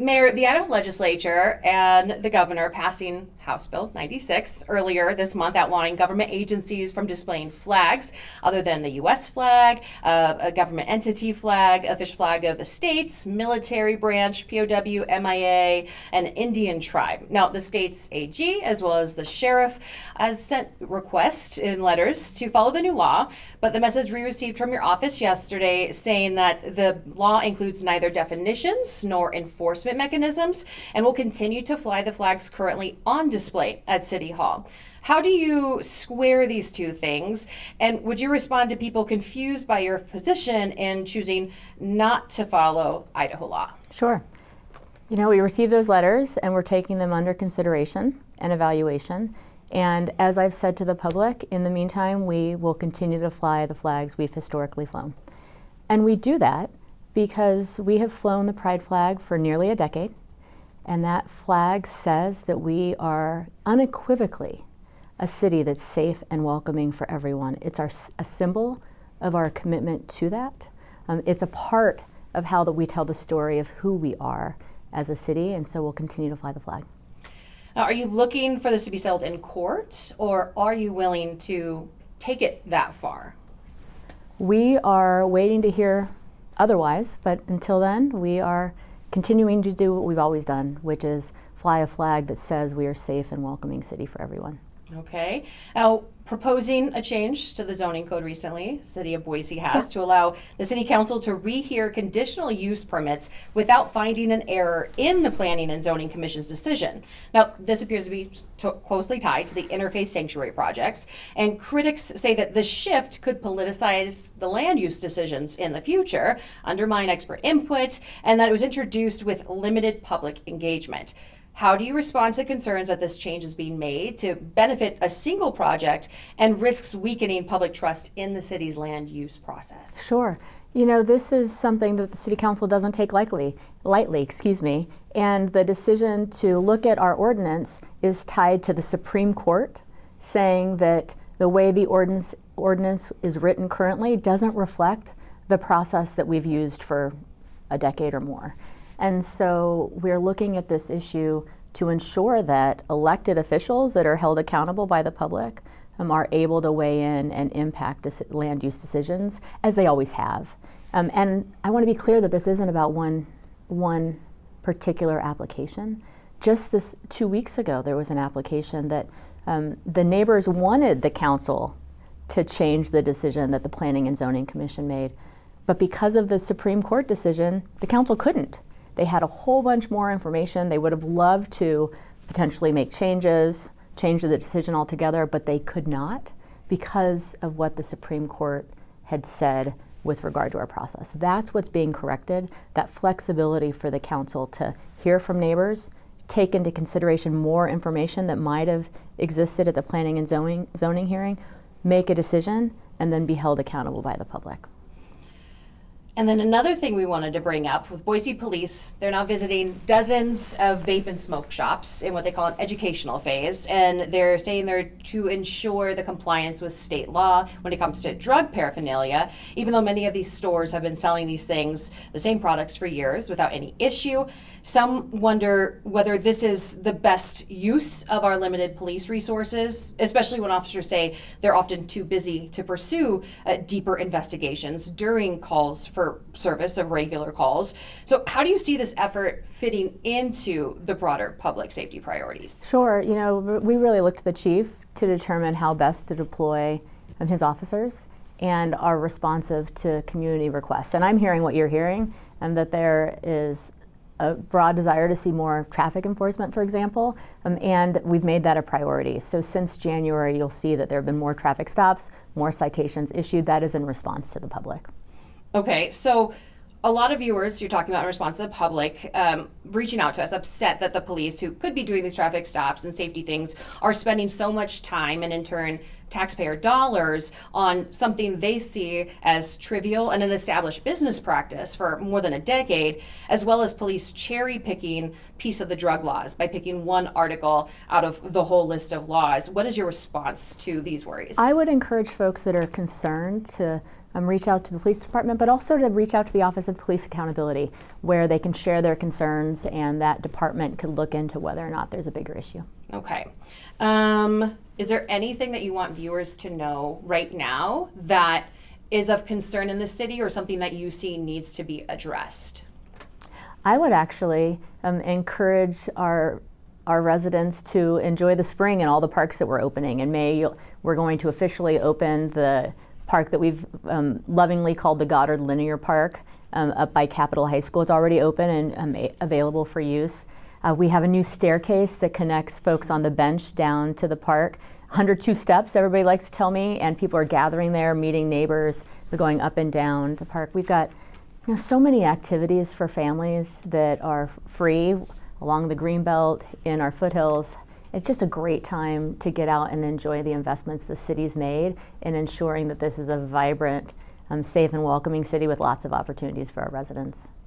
Mayor, the Idaho legislature and the governor passing House Bill 96 earlier this month outlawing government agencies from displaying flags other than the U.S. flag, a government entity flag, official flag of the states, military branch, POW, MIA, and Indian tribe. Now, the state's AG, as well as the sheriff, has sent requests in letters to follow the new law, but the message we received from your office yesterday saying that the law includes neither definitions nor enforcement mechanisms and will continue to fly the flags currently on display at City Hall. How do you square these two things? And would you respond to people confused by your position in choosing not to follow Idaho law? Sure. We received those letters and we're taking them under consideration and evaluation. And as I've said to the public, in the meantime, we will continue to fly the flags we've historically flown. And we do that because we have flown the pride flag for nearly a decade, and that flag says that we are unequivocally a city that's safe and welcoming for everyone. It's a symbol of our commitment to that. It's a part of how we tell the story of who we are as a city, and so we'll continue to fly the flag. Now, are you looking for this to be settled in court, or are you willing to take it that far? We are waiting to hear otherwise, but until then, we are continuing to do what we've always done, which is fly a flag that says we are a safe and welcoming city for everyone. Okay. Now, proposing a change to the zoning code recently, City of Boise has, to allow the City Council to rehear conditional use permits without finding an error in the Planning and Zoning Commission's decision. Now, this appears to be closely tied to the interfaith sanctuary projects, and critics say that the shift could politicize the land use decisions in the future, undermine expert input, and that it was introduced with limited public engagement. How do you respond to the concerns that this change is being made to benefit a single project and risks weakening public trust in the city's land use process? Sure. This is something that the City Council doesn't take lightly, and the decision to look at our ordinance is tied to the Supreme Court saying that the way the ordinance is written currently doesn't reflect the process that we've used for a decade or more. And so we're looking at this issue to ensure that elected officials that are held accountable by the public are able to weigh in and impact land use decisions, as they always have. And I want to be clear that this isn't about one particular application. Just this 2 weeks ago, there was an application that the neighbors wanted the council to change the decision that the Planning and Zoning Commission made. But because of the Supreme Court decision, the council couldn't. They had a whole bunch more information. They would have loved to potentially make change the decision altogether, but they could not because of what the Supreme Court had said with regard to our process. That's what's being corrected, that flexibility for the council to hear from neighbors, take into consideration more information that might have existed at the planning and zoning hearing, make a decision, and then be held accountable by the public. And then another thing we wanted to bring up with Boise Police, they're now visiting dozens of vape and smoke shops in what they call an educational phase. And they're saying they're to ensure the compliance with state law when it comes to drug paraphernalia, even though many of these stores have been selling these things, the same products for years without any issue. Some wonder whether this is the best use of our limited police resources, especially when officers say they're often too busy to pursue deeper investigations during calls for service of regular calls. So how do you see this effort fitting into the broader public safety priorities? Sure. We really looked to the chief to determine how best to deploy his officers and are responsive to community requests. And I'm hearing what you're hearing, and that there is a broad desire to see more traffic enforcement, for example, and we've made that a priority. So since January, you'll see that there have been more traffic stops, more citations issued. That is in response to the public. Okay, so a lot of viewers, you're talking about in response to the public, reaching out to us, upset that the police who could be doing these traffic stops and safety things are spending so much time and in turn taxpayer dollars on something they see as trivial and an established business practice for more than a decade, as well as police cherry picking piece of the drug laws by picking one article out of the whole list of laws. What is your response to these worries? I would encourage folks that are concerned to reach out to the police department, but also to reach out to the Office of Police Accountability, where they can share their concerns and that department could look into whether or not there's a bigger issue. Okay. Is there anything that you want viewers to know right now that is of concern in the city or something that you see needs to be addressed? I would actually encourage our residents to enjoy the spring and all the parks that we're opening. In May, we're going to officially open the park that we've lovingly called the Goddard Linear Park up by Capitol High School. It's already open and available for use. We have a new staircase that connects folks on the bench down to the park. 102 steps, everybody likes to tell me, and people are gathering there, meeting neighbors, we're going up and down the park. We've got so many activities for families that are free along the Greenbelt, in our foothills. It's just a great time to get out and enjoy the investments the city's made in ensuring that this is a vibrant, safe and welcoming city with lots of opportunities for our residents.